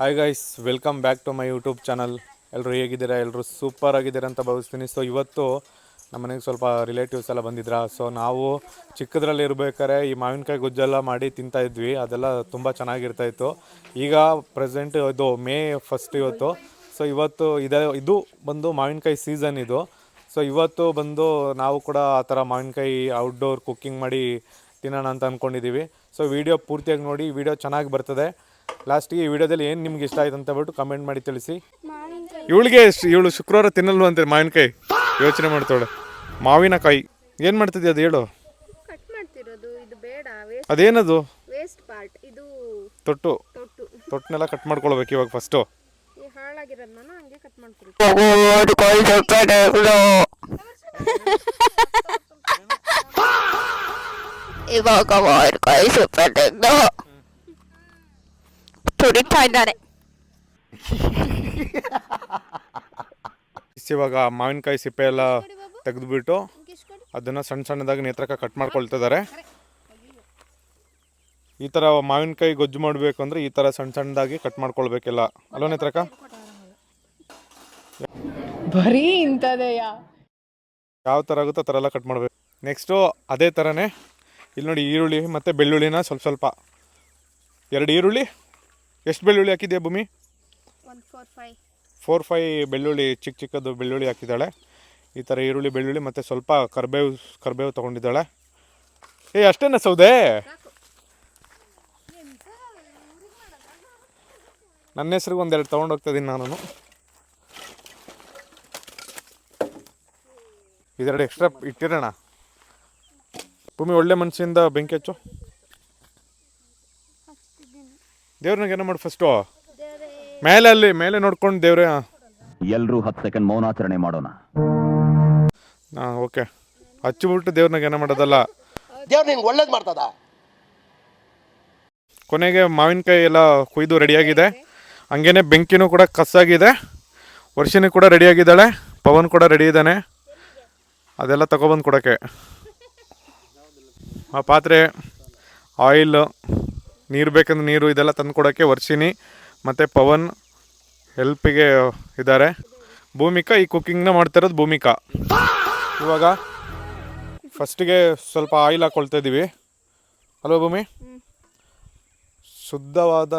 Hi guys, welcome back to my YouTube channel. ಎಲ್ಲರೂ ಹೇಗಿದ್ದೀರಾ? ಎಲ್ಲರೂ ಸೂಪರ್ ಆಗಿದ್ದೀರಾ ಅಂತ ಭಾವಿಸ್ತೀನಿ. ಸೊ ಇವತ್ತು ನಮ್ಮ ಮನೆಗೆ ಸ್ವಲ್ಪ ರಿಲೇಟಿವ್ಸ್ ಎಲ್ಲ ಬಂದಿದ್ರಾ. ಸೊ ನಾವು ಚಿಕ್ಕದ್ರಲ್ಲಿ ಇರಬೇಕಾದ್ರೆ ಈ ಮಾವಿನಕಾಯಿ ಗೊಜ್ಜೆಲ್ಲ ಮಾಡಿ ತಿಂತಾಯಿದ್ವಿ. ಅದೆಲ್ಲ ತುಂಬ ಚೆನ್ನಾಗಿರ್ತಾಯಿತ್ತು. ಈಗ ಪ್ರೆಸೆಂಟ್ ಇದು ಮೇ 1 ಇವತ್ತು. ಸೊ ಇವತ್ತು ಇದು ಬಂದು ಮಾವಿನಕಾಯಿ ಸೀಸನ್ ಇದು. ಸೊ ಇವತ್ತು ಬಂದು ನಾವು ಕೂಡ ಆ ಥರ ಮಾವಿನಕಾಯಿ ಔಟ್ಡೋರ್ ಕುಕ್ಕಿಂಗ್ ಮಾಡಿ ತಿನ್ನೋಣ ಅಂತ ಅಂದ್ಕೊಂಡಿದ್ದೀವಿ. ಸೊ ವಿಡಿಯೋ ಪೂರ್ತಿಯಾಗಿ ನೋಡಿ, ವಿಡಿಯೋ ಚೆನ್ನಾಗಿ ಬರ್ತದೆ. ಲಾಸ್ಟಿಗೆ ಈ ವಿಡಿಯೋದಲ್ಲಿ ಏನು ನಿಮ್ಗೆ ಇಷ್ಟ ಆಯ್ತು ಅಂತ ಬಿಟ್ಟು ಕಮೆಂಟ್ ಮಾಡಿ ತಿಳಿಸಿ. ಇವಳು ಶುಕ್ರವಾರ ತಿನ್ನಲ್ವ ಅಂತ ಮಾವಿನಕಾಯಿ ಯೋಚನೆ ಮಾಡ್ತಾಳೆ. ಮಾವಿನಕಾಯಿ ಏನು ಮಾಡ್ತಿದ್ದೆ ಅದು ಹೇಳು. ಅದೇನದು? ತೊಟ್ಟನೆಲ್ಲ ಕಟ್ ಮಾಡ್ಕೊಳ್ಬೇಕು ಇವಾಗ ಫಸ್ಟು. ಇವಾಗ ಮಾವಿನಕಾಯಿ ಸಿಪ್ಪೆ ಎಲ್ಲ ತೆಗೆದುಬಿಟ್ಟು ಅದನ್ನು ಸಣ್ಣ ಸಣ್ಣದಾಗಿ ನೇತ್ರಕ್ಕೆ ಕಟ್ ಮಾಡ್ಕೊಳ್ತಿದ್ದಾರೆ. ಈ ಥರ ಮಾವಿನಕಾಯಿ ಗೊಜ್ಜು ಮಾಡಬೇಕು ಅಂದರೆ ಈ ಥರ ಸಣ್ಣ ಸಣ್ಣದಾಗಿ ಕಟ್ ಮಾಡ್ಕೊಳ್ಬೇಕೆಲ್ಲ ಅಲ್ವ ನೇತ್ರಕ್ಕ? ಬರೀ ಇಂಥದೆಯ ಯಾವ ಥರ ಆಗುತ್ತೋ ಆ ಥರ ಎಲ್ಲ ಕಟ್ ಮಾಡಬೇಕು. ನೆಕ್ಸ್ಟು ಅದೇ ಥರನೇ ಇಲ್ಲಿ ನೋಡಿ, ಈರುಳ್ಳಿ ಮತ್ತು ಬೆಳ್ಳುಳ್ಳಿನ ಸ್ವಲ್ಪ 2 ಈರುಳ್ಳಿ. ಎಷ್ಟು ಬೆಳ್ಳುಳ್ಳಿ ಹಾಕಿದೆಯಾ ಭೂಮಿ? 4-5 ಬೆಳ್ಳುಳ್ಳಿ, ಚಿಕ್ಕದು ಬೆಳ್ಳುಳ್ಳಿ ಹಾಕಿದ್ದಾಳೆ. ಈ ಥರ ಈರುಳ್ಳಿ, ಬೆಳ್ಳುಳ್ಳಿ ಮತ್ತು ಸ್ವಲ್ಪ ಕರ್ಬೇವು ತೊಗೊಂಡಿದ್ದಾಳೆ. ಅಷ್ಟೇನ ಸೌದೆ? ನನ್ನ ಹೆಸ್ರಿಗೆ 1-2 ತೊಗೊಂಡೋಗ್ತಾಯಿದ್ದೀನಿ ನಾನು. ಇದೆರಡು ಎಕ್ಸ್ಟ್ರಾ ಇಟ್ಟಿರೋಣ. ಭೂಮಿ ಒಳ್ಳೆ ಮನಸ್ಸಿಂದ ಬೆಂಕಿ ಹಚ್ಚು. ದೇವ್ರನಾಗ ಏನೋ ಮಾಡಿ ಫಸ್ಟು ಮೇಲೆ ನೋಡ್ಕೊಂಡು ದೇವ್ರೆ. ಎಲ್ಲರೂ 10 ಸೆಕೆಂಡ್ ಮೌನಾಚರಣೆ ಮಾಡೋಣ. ಓಕೆ. ಹಚ್ಚಿಬಿಟ್ಟು ದೇವ್ರನಾಗ ಏನೋ ಮಾಡೋದಲ್ಲ, ದೇವ್ರು ನಿನ್ಗೆ ಒಳ್ಳೇದು ಮಾಡ್ತದ. ಕೊನೆಗೆ ಮಾವಿನಕಾಯಿ ಎಲ್ಲ ಕುಯ್ದು ರೆಡಿಯಾಗಿದೆ. ಹಂಗೇನೆ ಬೆಂಕಿನೂ ಕೂಡ ಕಸಾಗಿದೆ. ವರ್ಷಿನಿ ಕೂಡ ರೆಡಿಯಾಗಿದ್ದಾಳೆ. ಪವನ್ ಕೂಡ ರೆಡಿ ಇದ್ದಾನೆ. ಅದೆಲ್ಲ ತಗೊಬಂದು ಕೊಡೋಕ್ಕೆ ಆ ಪಾತ್ರೆ, ಆಯಿಲ್, ನೀರು ಬೇಕಂದ್ರೆ ನೀರು, ಇದೆಲ್ಲ ತಂದು ಕೊಡೋಕ್ಕೆ ವರ್ಷಿನಿ ಮತ್ತು ಪವನ್ ಹೆಲ್ಪಿಗೆ ಇದ್ದಾರೆ. ಭೂಮಿಕಾ ಈ ಕುಕ್ಕಿಂಗ್ನ ಮಾಡ್ತಿರೋದು ಭೂಮಿಕಾ. ಇವಾಗ ಫಸ್ಟಿಗೆ ಸ್ವಲ್ಪ ಆಯಿಲ್ ಹಾಕ್ಕೊಳ್ತಾ ಇದ್ದೀವಿ ಅಲ್ವಾ ಭೂಮಿ? ಶುದ್ಧವಾದ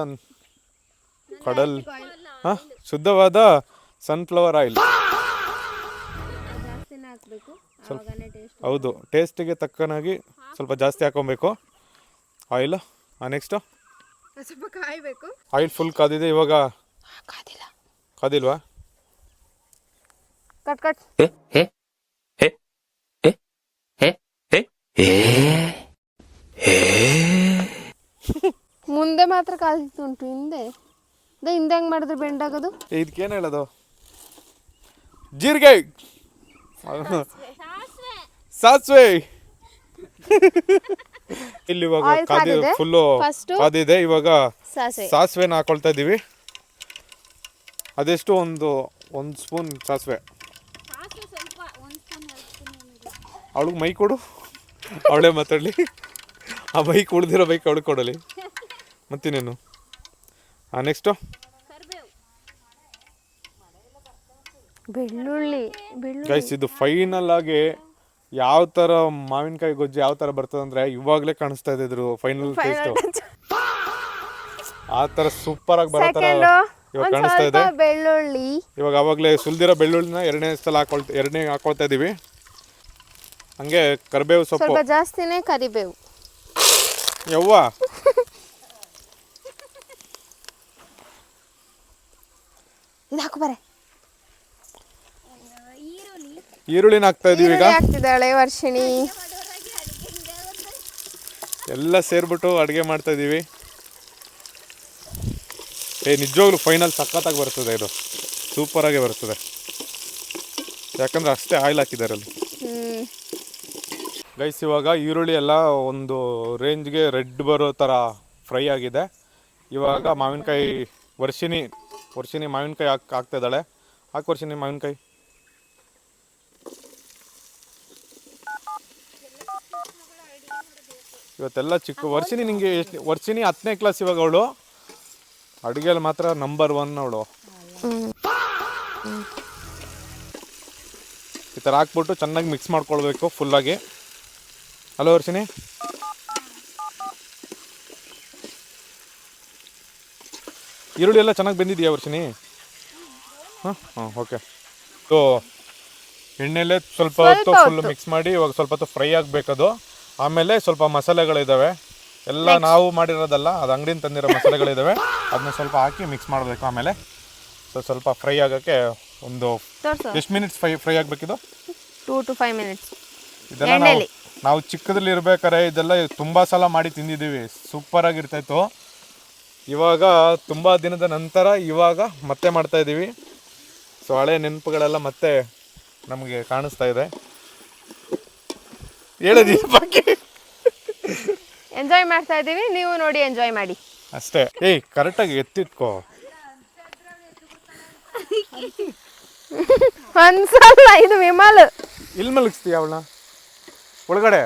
ಶುದ್ಧವಾದ ಸನ್ಫ್ಲವರ್ ಆಯಿಲ್. ಸ್ವಲ್ಪ ಹೌದು, ಟೇಸ್ಟಿಗೆ ತಕ್ಕನಾಗಿ ಸ್ವಲ್ಪ ಜಾಸ್ತಿ ಹಾಕೊಬೇಕು ಆಯಿಲ್. ನೆಕ್ಸ್ಟು ಆಯಿಲ್ ಫುಲ್ ಕಾದಿದೆ. ಇವಾಗ ಕಾದಿಲ್ವಾ? ಮುಂದೆ ಮಾತ್ರ ಕಾಲ್ತುಂಟು, ಹಿಂದೆ ಹೆಂಗ್ ಮಾಡಿದ್ರೆ ಬೆಂಡಾಗೋದು? ಇದಕ್ಕೇನು ಹೇಳೋದು? ಜೀರಿಗೆ, ಸಾಸಿವೆ. ಇಲ್ಲಿ ಇವಾಗ ಫುಲ್ಲು ಕಾದಿದೆ. ಇವಾಗ ಸಾಸಿವೆನ ಹಾಕೊಳ್ತಾ ಇದ್ದೀವಿ. ಅದೆಷ್ಟು? ಒಂದು ಸ್ಪೂನ್ ಸಾಸಿವೆ. ಅವಳಿಗೆ ಮೈ ಕೊಡು, ಅವಳೇ ಮಾತಾಡಲಿ. ಆ ಬೈಕ್ ಉಳಿದಿರೋ ಬೈಕ್ ಅವಳಿಗೆ ಕೊಡಲಿ ಮತ್ತಿನೇನು. ನೆಕ್ಸ್ಟು ಬೆಳ್ಳುಳ್ಳಿ. ಗೈಸ್, ಇದು ಫೈನಲ್ ಆಗಿ ಯಾವ ಥರ ಮಾವಿನಕಾಯಿ ಗೊಜ್ಜು ಯಾವ ಥರ ಬರ್ತದೆ ಅಂದರೆ ಇವಾಗಲೇ ಕಾಣಿಸ್ತಾ ಇದೆ ಇದ್ರು ಫೈನಲ್ ಟೇಸ್ಟು. ಆ ಥರ ಸೂಪರ್ ಆಗಿ ಬರೋ ಥರ ಇವಾಗ ಕಾಣಿಸ್ತಾ ಇದೆ. ಬೆಳ್ಳುಳ್ಳಿ ಇವಾಗ ಆವಾಗಲೇ ಸುಲಿದಿರೋ ಬೆಳ್ಳುಳ್ಳಿನ ಎರಡನೇ ಹಾಕೊಳ್ತಾ ಇದ್ದೀವಿ. ಹಂಗೆ ಕರಿಬೇವು ಸೊಪ್ಪು ಸ್ವಲ್ಪ ಜಾಸ್ತಿನೇ, ಕರಿಬೇವು. ಯವ್ವ, ಇದು ಹಾಕು ಬರೆ. ಈರುಳ್ಳಿನ ಹಾಕ್ತಾ ಇದೀವಿ. ಈಗ ಹಾಕ್ತಿದ್ದಾಳೆ ವರ್ಷಿಣಿ. ಎಲ್ಲ ಸೇರ್ಬಿಟ್ಟು ಅಡುಗೆ ಮಾಡ್ತಾ ಇದೀವಿ. ನಿಜವಾಗ್ಲೂ ಫೈನಲ್ ಸಖತ್ತಾಗಿ ಬರ್ತದೆ. ಇದು ಸೂಪರಾಗಿ ಬರ್ತದೆ, ಯಾಕಂದ್ರೆ ಅಷ್ಟೇ ಆಯಿಲ್ ಹಾಕಿದ್ದಾರೆ ಅಲ್ಲಿ. ಗೈಸ್, ಇವಾಗ ಈರುಳ್ಳಿ ಎಲ್ಲ ಒಂದು ರೇಂಜ್ಗೆ ರೆಡ್ ಬರೋ ಥರ ಫ್ರೈ ಆಗಿದೆ. ಇವಾಗ ಮಾವಿನಕಾಯಿ ವರ್ಷಿನಿ ಮಾವಿನಕಾಯಿ ಹಾಕ್ತಾ ಇದ್ದಾಳೆ. ಹಾಕಿ ವರ್ಷಿನಿ ಮಾವಿನಕಾಯಿ. ಇವತ್ತೆಲ್ಲ ಚಿಕ್ಕ ವರ್ಷಿನಿ. ನಿಂಗೆ ಎಷ್ಟು ವರ್ಷಿನಿ? 10ನೇ ಕ್ಲಾಸ್ ಇವಾಗ ಅವಳು. ಅಡುಗೆಯಲ್ಲಿ ಮಾತ್ರ ನಂಬರ್ 1 ಅವಳು. ಈ ಥರ ಹಾಕ್ಬಿಟ್ಟು ಚೆನ್ನಾಗಿ ಮಿಕ್ಸ್ ಮಾಡ್ಕೊಳ್ಬೇಕು ಫುಲ್ಲಾಗಿ. ಹಲೋ ವರ್ಷಿನಿ, ಈರುಳ್ಳಿ ಎಲ್ಲ ಚೆನ್ನಾಗಿ ಬೆಂದಿದೆಯಾ ವರ್ಷಿನಿ? ಹಾಂ ಓಕೆ. ಸೊ ಎಣ್ಣೆಲೆ ಸ್ವಲ್ಪ ಹೊತ್ತು ಫುಲ್ ಮಿಕ್ಸ್ ಮಾಡಿ ಇವಾಗ ಸ್ವಲ್ಪ ಹೊತ್ತು ಫ್ರೈ ಆಗಬೇಕದು. ಆಮೇಲೆ ಸ್ವಲ್ಪ ಮಸಾಲೆಗಳಿದ್ದಾವೆ, ಎಲ್ಲ ನಾವು ಮಾಡಿರೋದಲ್ಲ, ಅದು ಅಂಗಡಿಯಿಂದ ತಂದಿರೋ ಮಸಾಲೆಗಳಿದ್ದಾವೆ, ಅದನ್ನ ಸ್ವಲ್ಪ ಹಾಕಿ ಮಿಕ್ಸ್ ಮಾಡಬೇಕು. ಆಮೇಲೆ ಸ್ವಲ್ಪ ಫ್ರೈ ಆಗೋಕ್ಕೆ ಒಂದು ಎಷ್ಟು ಮಿನಿಟ್ಸ್ ಫ್ರೈ ಆಗಬೇಕಿದು? 2 to 5 minutes. ಇದೆಲ್ಲ ನಾವು ಚಿಕ್ಕದ್ರಲ್ಲಿ ಇರ್ಬೇಕಾರೆ ಇದೆಲ್ಲ ತುಂಬ ಸಲ ಮಾಡಿ ತಿಂದಿದ್ದೀವಿ, ಸೂಪರಾಗಿರ್ತಾಯಿತ್ತು. ಇವಾಗ ತುಂಬ ದಿನದ ನಂತರ ಇವಾಗ ಮತ್ತೆ ಮಾಡ್ತಾ ಇದ್ದೀವಿ. ಸೊ ಹಳೆ ನೆನಪುಗಳೆಲ್ಲ ಮತ್ತೆ ನಮಗೆ ಕಾಣಿಸ್ತಾ ಇದೆ. ಹೇಳಿದೀನಿ ಬಾಕಿ ಎಂಜಾಯ್ ಮಾಡ್ತಾ ಇದ್ದೀವಿ, ನೀವು ನೋಡಿ ಎಂಜಾಯ್ ಮಾಡಿ ಅಷ್ಟೇ. ಏಯ್ ಕರೆಕ್ಟಾಗಿ ಎತ್ತಿಟ್ಕೋ. ಅನ್ಸಲ್ಲ, ಇದು ವಿಮಲ್ ಇಲ್ಲಿ ಮಲಗಿಸ್ತೀಯ ಅವಳನ್ನ ಒಳಗಡೆ?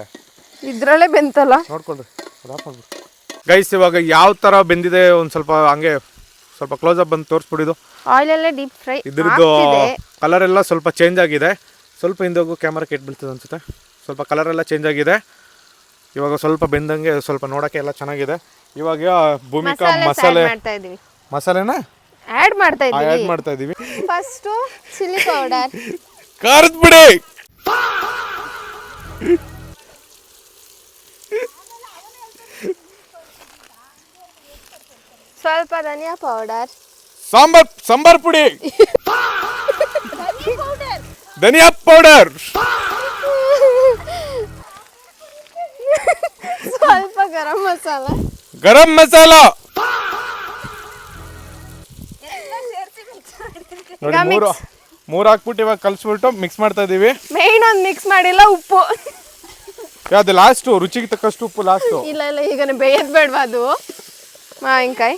ಇದ್ರಲ್ಲೇ ಬೆಂತಲ್ಲ, ನೋಡ್ಕೊಳ್ರಿ. ಅದು ಆಫ್ ಮಾಡ್ಬಿಟ್ಟು ಗೈಸ್. ಇವಾಗ ಯಾವ ಥರ ಬೆಂದಿದೆ ಒಂದು ಸ್ವಲ್ಪ ಹಂಗೆ ಸ್ವಲ್ಪ ಕ್ಲೋಸಪ್ ಬಂದು ತೋರಿಸ್ಬಿಡಿದು. ಆಯಿಲಲ್ಲೇ ಡೀಪ್ ಫ್ರೈ. ಇದ್ರದ್ದು ಕಲರ್ ಎಲ್ಲ ಸ್ವಲ್ಪ ಚೇಂಜ್ ಆಗಿದೆ. ಸ್ವಲ್ಪ ಹಿಂದೋಗು, ಕ್ಯಾಮ್ರಾ ಕೆಟ್ಟು ಬೀಳ್ತದೆ ಅನ್ಸುತ್ತೆ. ಸ್ವಲ್ಪ ಕಲರ್ ಎಲ್ಲ ಚೇಂಜ್ ಆಗಿದೆ. ಇವಾಗ ಸ್ವಲ್ಪ ಬೆಂದಂಗೆ ಸ್ವಲ್ಪ ನೋಡೋಕ್ಕೆ ಎಲ್ಲ ಚೆನ್ನಾಗಿದೆ. ಇವಾಗ ಭೂಮಿಕಾ ಮಸಾಲೆನ ಆ್ಯಡ್ ಮಾಡ್ತಾ ಇದ್ದೀವಿ. ಫಸ್ಟು ಚಿಲ್ಲಿ ಪೌಡರ್, ಖಾರದ ಪುಡಿ, ಸ್ವಲ್ಪ ಧನಿಯಾ ಪೌಡರ್, ಸಾಂಬಾರ್ ಪುಡಿ, ಧನಿಯಾ ಪೌಡರ್, ಸ್ವಲ್ಪ ಗರಂ ಮಸಾಲ ನೋಡಿ. ಮೂರು ಹಾಕ್ಬಿಟ್ಟು ಇವಾಗ ಕಲ್ಸ್ಬಿಟ್ಟು ಮಿಕ್ಸ್ ಮಾಡ್ತಾ ಇದೀವಿ. ಮೇನ್ ಒಂದು ಮಿಕ್ಸ್ ಮಾಡಿಲ್ಲ, ಉಪ್ಪು. ಯಾವ್ದು ಲಾಸ್ಟು? ರುಚಿಗೆ ತಕ್ಕಷ್ಟು ಉಪ್ಪು ಲಾಸ್ಟು. ಇಲ್ಲ ಈಗ ಬೇಯದ್ ಬೇಡವಾ ಅದು ಮಾವಿನಕಾಯಿ.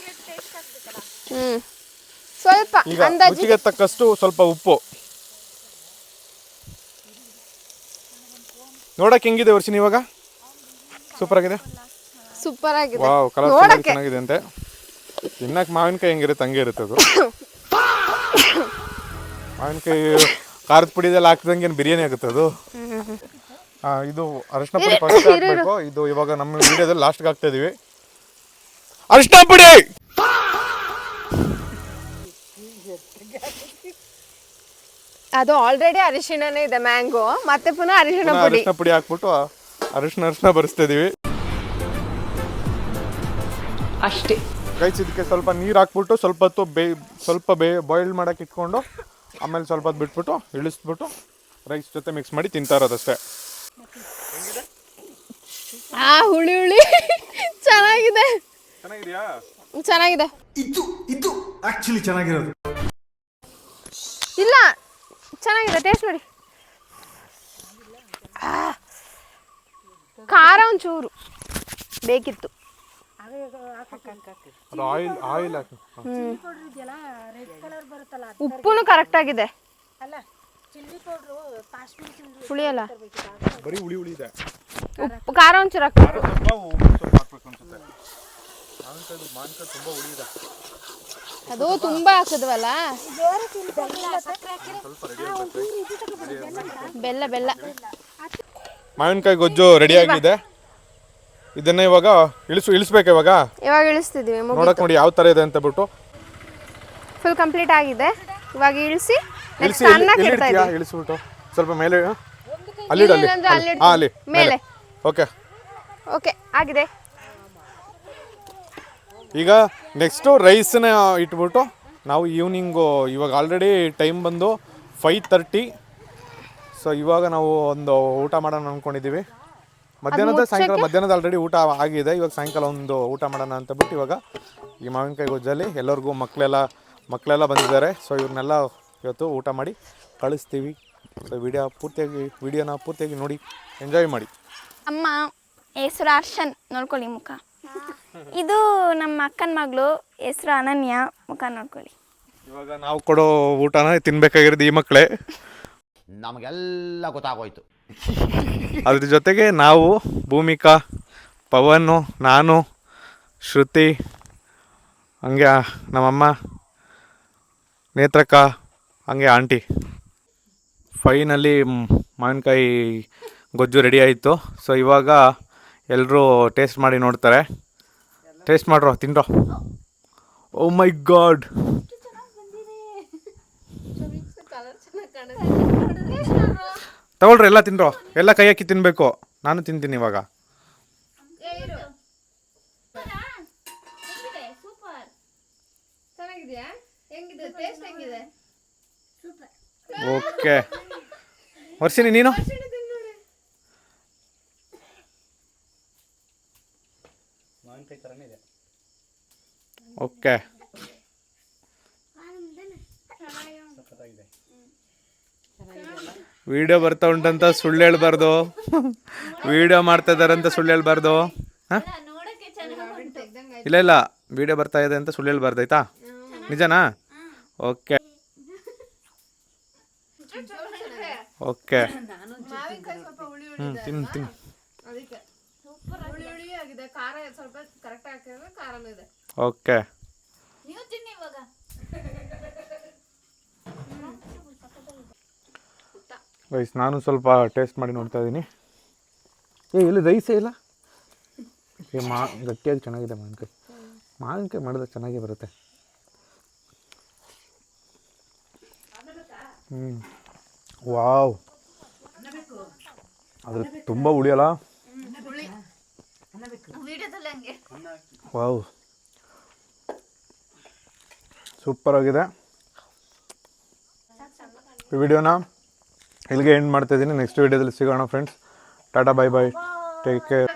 ಸ್ವಲ್ಪ ರುಚಿಗೆ ತಕ್ಕಷ್ಟು ಸ್ವಲ್ಪ ಉಪ್ಪು. ನೋಡಕ್ಕೆ ಹೆಂಗಿದೆ ವರ್ಷಿನಿ ಇವಾಗ? ಸೂಪರ್ ಆಗಿದೆ. ವಾವ್, ಕಲರ್ ಚೆನ್ನಾಗಿದೆ ಅಂತೆ. ತಿನ್ನಕ್ಕೆ ಮಾವಿನಕಾಯಿ ಹೆಂಗಿರುತ್ತೆ ಹಂಗೆ ಇರುತ್ತೆ ಅದು. ಮಾವಿನಕಾಯಿ ಖಾರದ ಪುಡಿದೆಲ್ಲ ಹಾಕಿದಂಗೆ ಏನು ಬಿರಿಯಾನಿ ಆಗುತ್ತೆ ಅದು. ಇದು ಅರಿಶಿನ ಪುಡಿ ಫಸ್ಟ್ ಹಾಕಬೇಕು. ಇದು ಇವಾಗ ನಮ್ಮ ವಿಡಿಯೋದಲ್ಲಿ ಲಾಸ್ಟ್ಗೆ ಹಾಕ್ತಾ ಇದೀವಿ. ಅರಿಶಿನ ಪುಡಿ, ಅದು ಆಲ್ರೆಡಿ ಅರಿಶಿಣನೇ ಇದೆ, ಮ್ಯಾಂಗೋ. ಮತ್ತೆ ಪುನಃ ಅರಿಶಿಣ ಪುಡಿ ಹಾಕ್ಬಿಟ್ಟು ಅರಿಶಿನ ಬರಿಸ್ತಾ ಇದೀವಿ ಅಷ್ಟೇ. ಗೈಸ್, ಇದಕ್ಕೆ ಸ್ವಲ್ಪ ನೀರು ಹಾಕ್ಬಿಟ್ಟು ಸ್ವಲ್ಪ ಹೊತ್ತು ಬಾಯ್ಲ್ ಮಾಡಕ್ಕೆ ಇಟ್ಕೊಂಡು ಆಮೇಲೆ ಸ್ವಲ್ಪ ಹೊತ್ತು ಬಿಟ್ಬಿಟ್ಟು ಇಳಿಸ್ಬಿಟ್ಟು ರೈಸ್ ಜೊತೆ ಮಿಕ್ಸ್ ಮಾಡಿ ತಿಂತಾ ಇರೋದಷ್ಟೇ. ಹುಳಿ ಚೆನ್ನಾಗಿದೆ. ಇದು ಆಕ್ಚುಲಿ ಚೆನ್ನಾಗಿರೋದು. ಇಲ್ಲ, ಚೆನ್ನಾಗಿದೆ, ಟೇಸ್ಟ್ ನೋಡಿ. ಖಾರ ಒಂಚೂರು ಬೇಕಿತ್ತು. ಅದು ಆಯಿಲ್ ಹಾಕಿ. ಉಪ್ಪುನು ಕರೆಕ್ಟ್ ಆಗಿದೆ. ಹುಳಿ ಅಲ್ಲ, ಬರೀ ಹುಳಿ ಇದೆ. ಉಪ್ಪು ಖಾರ ಒಂಚೂರು ಹಾಕ್ಬೇಕು. ಅದು ತುಂಬಾ ಹಾಕಿದ್ವಲ್ಲ. ಬೆಲ್ಲ ಮಾವಿನಕಾಯಿ ಗೊಜ್ಜು ರೆಡಿ ಆಗಿದೆ. ಇದನ್ನ ಇವಾಗ ಇಳಿಸ್ಬೇಕು. ಇವಾಗ ಇಳಿಸ್ತಿದೀವಿ. ನೋಡಕ್ ನೋಡಿ ಯಾವ ತರ ಇದೆ ಅಂತ ಬಿಟ್ಟು. ಫುಲ್ ಕಂಪ್ಲೀಟ್ ಆಗಿದೆ. ಇವಾಗ ಇಳಿಸ್ಬಿಟ್ಟು ಸ್ವಲ್ಪ ಮೇಲೆ ಅಲ್ಲಿ ಮೇಲೆ. ಓಕೆ ಆಗಿದೆ. ಈಗ ನೆಕ್ಸ್ಟು ರೈಸ್ನ ಇಟ್ಬಿಟ್ಟು ನಾವು ಈವ್ನಿಂಗು, ಇವಾಗ ಆಲ್ರೆಡಿ ಟೈಮ್ ಬಂದು 5:30. ಸೊ ಇವಾಗ ನಾವು ಒಂದು ಊಟ ಮಾಡೋಣ ಅಂದ್ಕೊಂಡಿದ್ದೀವಿ. ಮಧ್ಯಾಹ್ನದ ಆಲ್ರೆಡಿ ಊಟ ಆಗಿದೆ. ಇವಾಗ ಸಾಯಂಕಾಲ ಒಂದು ಊಟ ಮಾಡೋಣ ಅಂತ ಬಿಟ್ಟು ಇವಾಗ ಈ ಮಾವಿನಕಾಯಿ ಗೊಜ್ಜಲ್ಲಿ ಎಲ್ಲರಿಗೂ ಮಕ್ಕಳೆಲ್ಲ ಬಂದಿದ್ದಾರೆ. ಸೊ ಇವ್ರನ್ನೆಲ್ಲ ಇವತ್ತು ಊಟ ಮಾಡಿ ಕಳಿಸ್ತೀವಿ. ಸೊ ವಿಡಿಯೋನ ಪೂರ್ತಿಯಾಗಿ ನೋಡಿ ಎಂಜಾಯ್ ಮಾಡಿ. ಅಮ್ಮ ಹೆಸರು ಅರ್ಶನ್, ನೋಡ್ಕೊಳ್ಳಿ ಮುಖ. ಇದು ನಮ್ಮ ಅಕ್ಕನ ಮಗಳು, ಹೆಸರು ಅನನ್ಯ, ಮುಖ ನೋಡ್ಕೊಳ್ಳಿ. ಇವಾಗ ನಾವು ಕೊಡೋ ಊಟನ ತಿನ್ಬೇಕಾಗಿರೋದು ಈ ಮಕ್ಕಳೇ. ನಮಗೆಲ್ಲ ಗೊತ್ತಾಗೋಯ್ತು. ಅದ್ರ ಜೊತೆಗೆ ನಾವು ಭೂಮಿಕಾ, ಪವನ್, ನಾನು, ಶ್ರುತಿ, ಹಂಗೆ ನಮ್ಮಮ್ಮ, ನೇತ್ರಕ್ಕ, ಹಂಗೆ ಆಂಟಿ. ಫೈನಲಿ ಮಾವಿನಕಾಯಿ ಗೊಜ್ಜು ರೆಡಿ ಆಯಿತು. ಸೊ ಇವಾಗ ಎಲ್ಲರೂ ಟೇಸ್ಟ್ ಮಾಡಿ ನೋಡ್ತಾರೆ. ಟೇಸ್ಟ್ ಮಾಡ್ರೋ, ತಿನ್ರೋ. ಓ ಮೈ ಗಾಡ್, ತಗೊಳ್ರಿ, ಎಲ್ಲ ತಿನ್ರೋ, ಎಲ್ಲ ಕೈ ಹಾಕಿ ತಿನ್ನಬೇಕು. ನಾನು ತಿಂತೀನಿ ಇವಾಗ. ಚೆನ್ನಾಗಿದೆಯಾ? ಹೆಂಗಿದೆ ಟೇಸ್ಟ್? ಹೆಂಗಿದೆ? ಓಕೆ, ವರ್ಷಿನಿ ನೀನು? ಓಕೆ, ವಿಡಿಯೋ ಬರ್ತಾ ಉಂಟಂತ ಸುಳ್ಳು ಹೇಳ್ಬಾರ್ದು. ವಿಡಿಯೋ ಮಾಡ್ತಾ ಇದಾರೆ ಅಂತ ಸುಳ್ಳು ಹೇಳ್ಬಾರ್ದು. ಹಾಂ, ಇಲ್ಲ ಇಲ್ಲ, ವಿಡಿಯೋ ಬರ್ತಾ ಇದೆ ಅಂತ ಸುಳ್ಳು ಹೇಳ್ಬಾರ್ದು, ಆಯ್ತಾ? ನಿಜನಾ? Okay okay. ಮಾವಿನಕಾಯಿ ಸ್ವಲ್ಪ ಹುಳಿ ತಿನ್ನು ತಿನ್ನು. ಅದಕ್ಕೆ ಹುಳಿ ಹುಳಿ ಆಗಿದೆ. ಖಾರ ಸ್ವಲ್ಪ ಕರೆಕ್ಟ್ ಹಾಕಿದ್ರೆ ಖಾರನೂ ಇದೆ. ಓಕೆ, ರೈಸ್ ನಾನು ಸ್ವಲ್ಪ ಟೇಸ್ಟ್ ಮಾಡಿ ನೋಡ್ತಾ ಇದ್ದೀನಿ. ಇಲ್ಲಿ ರೈಸೇ ಇಲ್ಲ. ಗಟ್ಟಿಯಾಗಿ ಚೆನ್ನಾಗಿದೆ ಮಾವಿನಕಾಯಿ. ಮಾವಿನಕಾಯಿ ಮಾಡಿದ್ರೆ ಚೆನ್ನಾಗೇ ಬರುತ್ತೆ. ವಾವ್, ಆದರೆ ತುಂಬ ಉಳಿಯಲ್ಲ. ವಾವ್, ಸೂಪರ್ ಆಗಿದೆ. ಈ ವಿಡಿಯೋನ ಇಲ್ಲಿಗೆ ಎಂಡ್ ಮಾಡ್ತಾ ಇದ್ದೀನಿ. ನೆಕ್ಸ್ಟ್ ವಿಡಿಯೋದಲ್ಲಿ ಸಿಗೋಣ friends. Tata, bye bye, take care.